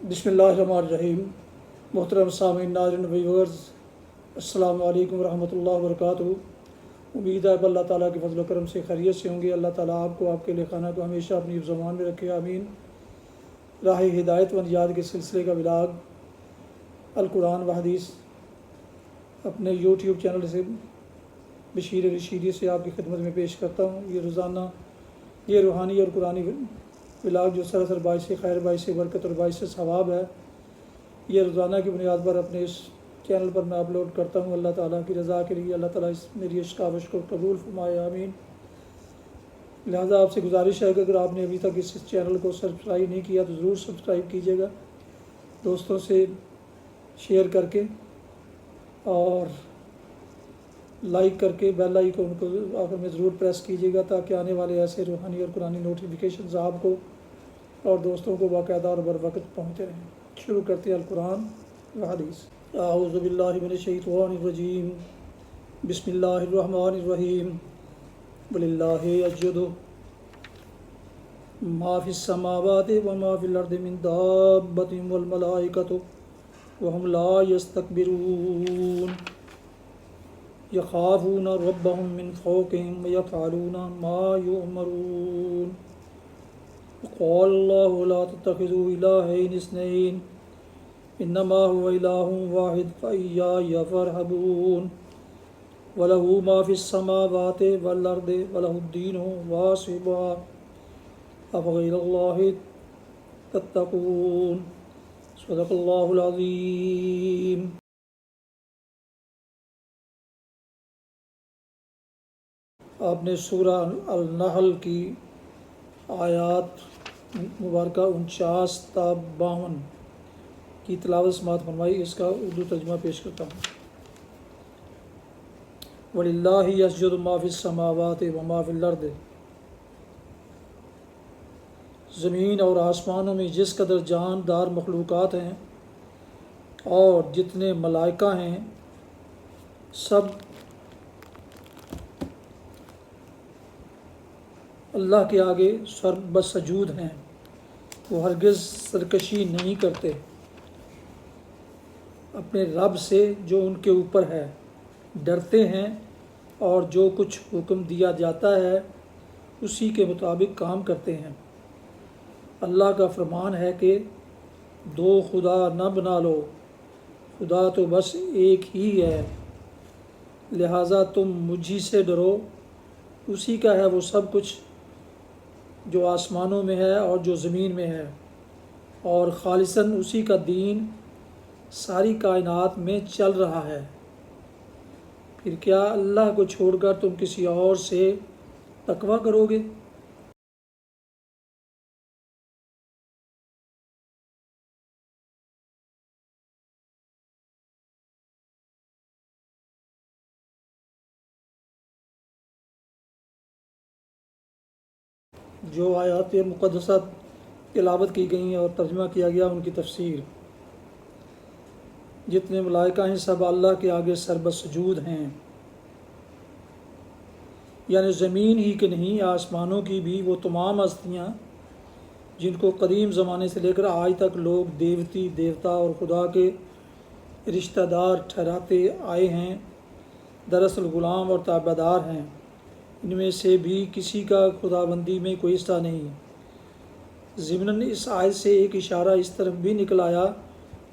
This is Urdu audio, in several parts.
بسم اللہ الرحمن الرحیم۔ محترم سامعین، ناظرین، ویورز، السلام علیکم ورحمۃ اللہ وبرکاتہ۔ امید ہے کہ اللہ تعالیٰ کے فضل و کرم سے خیریت سے ہوں گے۔ اللہ تعالیٰ آپ کو، آپ کے خانہ کو ہمیشہ اپنی حفظ و امان میں رکھے، آمین۔ راہ ہدایت و نجات کے سلسلے کا ولاگ القرآن و حدیث اپنے یوٹیوب چینل سے بشیر رشیدی سے آپ کی خدمت میں پیش کرتا ہوں۔ یہ روزانہ یہ روحانی اور قرآنی ولاگ جو سراسر باعث خیر، باعث برکت اور باعث ثواب ہے، یہ روزانہ کی بنیاد پر اپنے اس چینل پر میں اپلوڈ کرتا ہوں۔ اللہ تعالیٰ کی رضا کے لیے اللہ تعالیٰ میری اشکاوش کو قبول فرمائے، آمین۔ لہٰذا آپ سے گزارش ہے کہ اگر آپ نے ابھی تک اس چینل کو سبسکرائب نہیں کیا تو ضرور سبسکرائب کیجیے گا، دوستوں سے شیئر کر کے اور لائک کر کے بیل آئیکن کو آخر میں ضرور پریس کیجیے گا، تاکہ آنے والے ایسے روحانی اور قرآنی نوٹیفیکیشنز آپ کو اور دوستوں کو باقاعدہ اور بروقت پہنچتے رہیں۔ شروع کرتے ہیں القرآن و حدیث۔ اعوذ باللہ من الشیطان الرجیم، بسم اللہ الرحمن الرحیم۔ وللہ یسجد ما فی السماوات وما فی الارض من دابۃ والملائکۃ وهم لا یستکبرون یخافون ربهم من فوقهم ویفعلون ما یؤمرون۔ قال اللہ لا تتخذوا الہین اثنین انما هو الہ واحد فإیای فارہبون۔ وَلَهُ مَا فِي السَّمَاوَاتِ وَالْأَرْضِ وَلَهُ الدِّينُ وَاصِبًا أَفَغَيْرَ اللَّهِ تَتَّقُونَ۔ صدق اللہ العظیم۔ آپ نے سورہ النحل کی آیات مبارکہ 49 تا 52 کی تلاوت سماعت فرمائی۔ اس کا اردو ترجمہ پیش کرتا ہوں۔ وَلِلَّهِ يَسْجُدُ مَا فِي السَّمَاوَاتِ وَمَا فِي الْأَرْضِ۔ زمین اور آسمانوں میں جس قدر جاندار مخلوقات ہیں اور جتنے ملائکہ ہیں، سب اللہ کے آگے سر بسجود ہیں۔ وہ ہرگز سرکشی نہیں کرتے اپنے رب سے جو ان کے اوپر ہے، ڈرتے ہیں اور جو کچھ حکم دیا جاتا ہے اسی کے مطابق کام کرتے ہیں۔ اللہ کا فرمان ہے کہ دو خدا نہ بنا لو، خدا تو بس ایک ہی ہے، لہٰذا تم مجھی سے ڈرو۔ اسی کا ہے وہ سب کچھ جو آسمانوں میں ہے اور جو زمین میں ہے، اور خالصاً اسی کا دین ساری کائنات میں چل رہا ہے۔ پھر کیا اللہ کو چھوڑ کر تم کسی اور سے تقویٰ کرو گے؟ جو آیات مقدسہ تلاوت کی گئیں اور ترجمہ کیا گیا ان کی تفسیر۔ جتنے ملائکہ ہیں سب اللہ کے آگے سر بسجود ہیں، یعنی زمین ہی کے نہیں، آسمانوں کی بھی وہ تمام ہستیاں جن کو قدیم زمانے سے لے کر آج تک لوگ دیوتا اور خدا کے رشتہ دار ٹھہراتے آئے ہیں، دراصل غلام اور تابعدار ہیں۔ ان میں سے بھی کسی کا خدا بندی میں کوئی حصہ نہیں۔ ضمناً اس آیت سے ایک اشارہ اس طرف بھی نکل آیا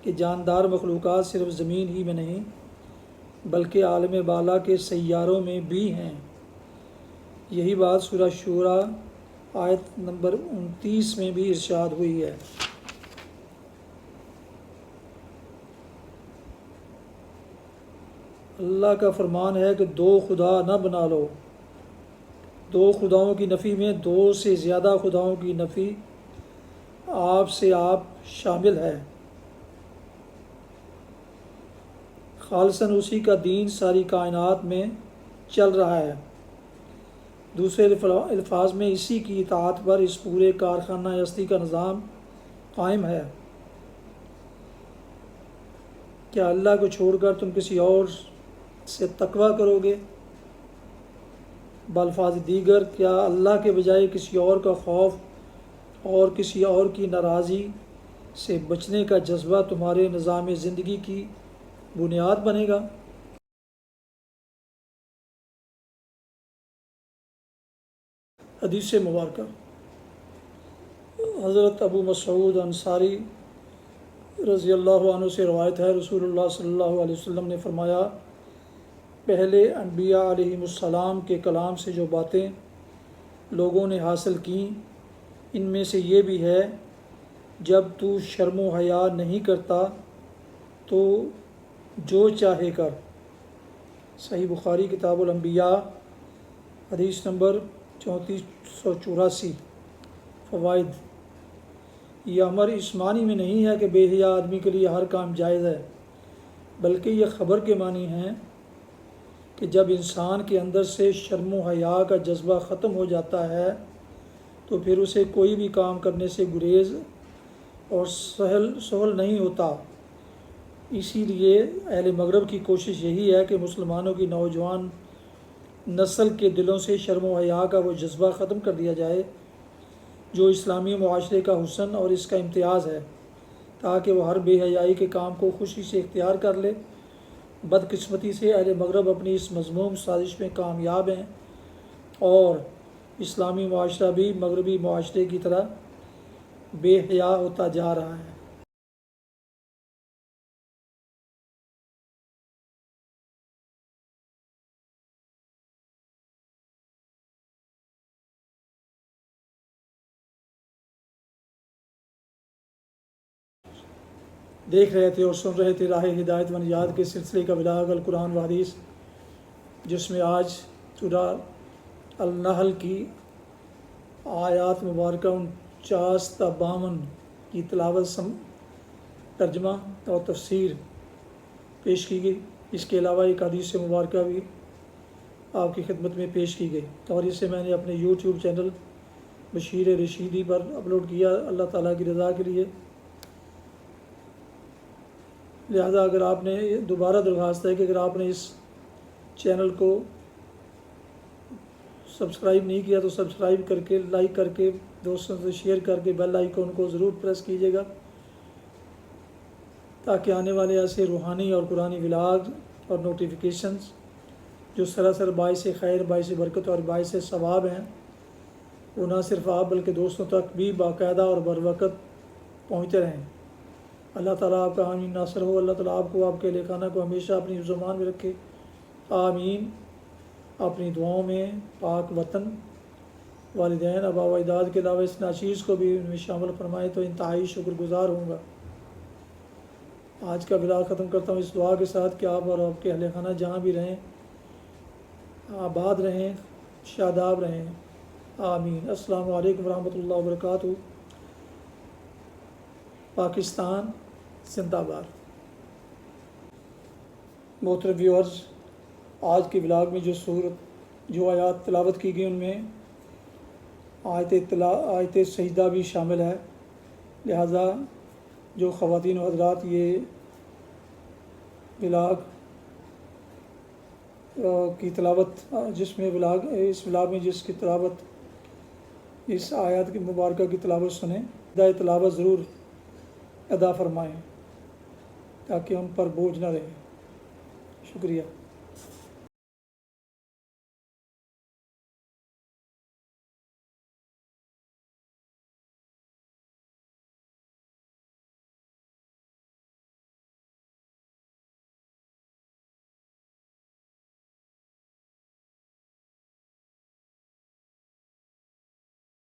کہ جاندار مخلوقات صرف زمین ہی میں نہیں بلکہ عالم بالا کے سیاروں میں بھی ہیں۔ یہی بات سورہ شورى آیت نمبر 29 میں بھی ارشاد ہوئی ہے۔ اللہ کا فرمان ہے کہ دو خدا نہ بنا لو۔ دو خداؤں کی نفی میں دو سے زیادہ خداؤں کی نفی آپ سے آپ شامل ہے۔ خالصاً اسی کا دین ساری کائنات میں چل رہا ہے۔ دوسرے الفاظ میں اسی کی اطاعت پر اس پورے کارخانہ ہستی کا نظام قائم ہے۔ کیا اللہ کو چھوڑ کر تم کسی اور سے تقویٰ کرو گے؟ بالفاظ دیگر، کیا اللہ کے بجائے کسی اور کا خوف اور کسی اور کی ناراضی سے بچنے کا جذبہ تمہارے نظام زندگی کی بنیاد بنے گا؟ حدیث مبارکہ حضرت ابو مسعود انصاری رضی اللہ عنہ سے روایت ہے، رسول اللہ صلی اللہ علیہ وسلم نے فرمایا، پہلے انبیاء علیہم السلام کے کلام سے جو باتیں لوگوں نے حاصل کیں ان میں سے یہ بھی ہے، جب تو شرم و حیا نہیں کرتا تو جو چاہے کر۔ صحیح بخاری کتاب الانبیاء حدیث نمبر 3484۔ فوائد: یہ امر اس معنی میں نہیں ہے کہ بے حیا آدمی کے لیے ہر کام جائز ہے، بلکہ یہ خبر کے معنی ہیں کہ جب انسان کے اندر سے شرم و حیا کا جذبہ ختم ہو جاتا ہے تو پھر اسے کوئی بھی کام کرنے سے گریز اور سہل نہیں ہوتا۔ اسی لیے اہل مغرب کی کوشش یہی ہے کہ مسلمانوں کی نوجوان نسل کے دلوں سے شرم و حیا کا وہ جذبہ ختم کر دیا جائے جو اسلامی معاشرے کا حسن اور اس کا امتیاز ہے، تاکہ وہ ہر بے حیائی کے کام کو خوشی سے اختیار کر لے۔ بدقسمتی سے اہل مغرب اپنی اس مذموم سازش میں کامیاب ہیں اور اسلامی معاشرہ بھی مغربی معاشرے کی طرح بے حیا ہوتا جا رہا ہے۔ دیکھ رہے تھے اور سن رہے تھے راہ ہدایت و نجات کے سلسلے کا ولاغ القرآن و حدیث، جس میں آج سورہ النحل کی آیات مبارکہ 49 تا 52 کی تلاوت، ترجمہ اور تفسیر پیش کی گئی۔ اس کے علاوہ ایک حدیث مبارکہ بھی آپ کی خدمت میں پیش کی گئی، اور اسے میں نے اپنے یوٹیوب چینل بشیر رشیدی پر اپلوڈ کیا اللہ تعالیٰ کی رضا کے لیے۔ لہذا اگر آپ نے دوبارہ درخواست ہے کہ اگر آپ نے اس چینل کو سبسکرائب نہیں کیا تو سبسکرائب کر کے، لائک کر کے، دوستوں سے شیئر کر کے بیل آئیکن کو ضرور پریس کیجیے گا، تاکہ آنے والے ایسے روحانی اور قرآنی ولاگ اور نوٹیفیکیشنز جو سراسر باعث خیر، باعث برکت اور باعث ثواب ہیں، وہ نہ صرف آپ بلکہ دوستوں تک بھی باقاعدہ اور بروقت پہنچتے رہیں۔ اللہ تعالیٰ آپ کا حامی ناصر ہو۔ اللہ تعالیٰ آپ کو، آپ کے اہل خانہ کو ہمیشہ اپنی حفظ و امان میں رکھے، آمین۔ اپنی دعاؤں میں پاک وطن، والدین، آباء و اجداد کے علاوہ اس ناچیز کو بھی ان میں شامل فرمائے تو انتہائی شکر گزار ہوں گا۔ آج کا ولاگ ختم کرتا ہوں اس دعا کے ساتھ کہ آپ اور آپ کے اہل خانہ جہاں بھی رہیں آباد رہیں، شاداب رہیں، آمین۔ السلام علیکم ورحمۃ اللہ وبرکاتہ۔ پاکستان زندہ باد۔ محترم ویورز، آج کے ولاگ میں جو آیات تلاوت کی گئی ان میں آیت سجدہ بھی شامل ہے، لہذا جو خواتین و حضرات یہ ولاگ کی تلاوت اس ولاگ میں جس کی تلاوت اس آیات کی مبارکہ کی تلاوت سنیں، ہدایت تلاوت ضرور ادا فرمائیں تاکہ ان پر بوجھ نہ رہے۔ شکریہ۔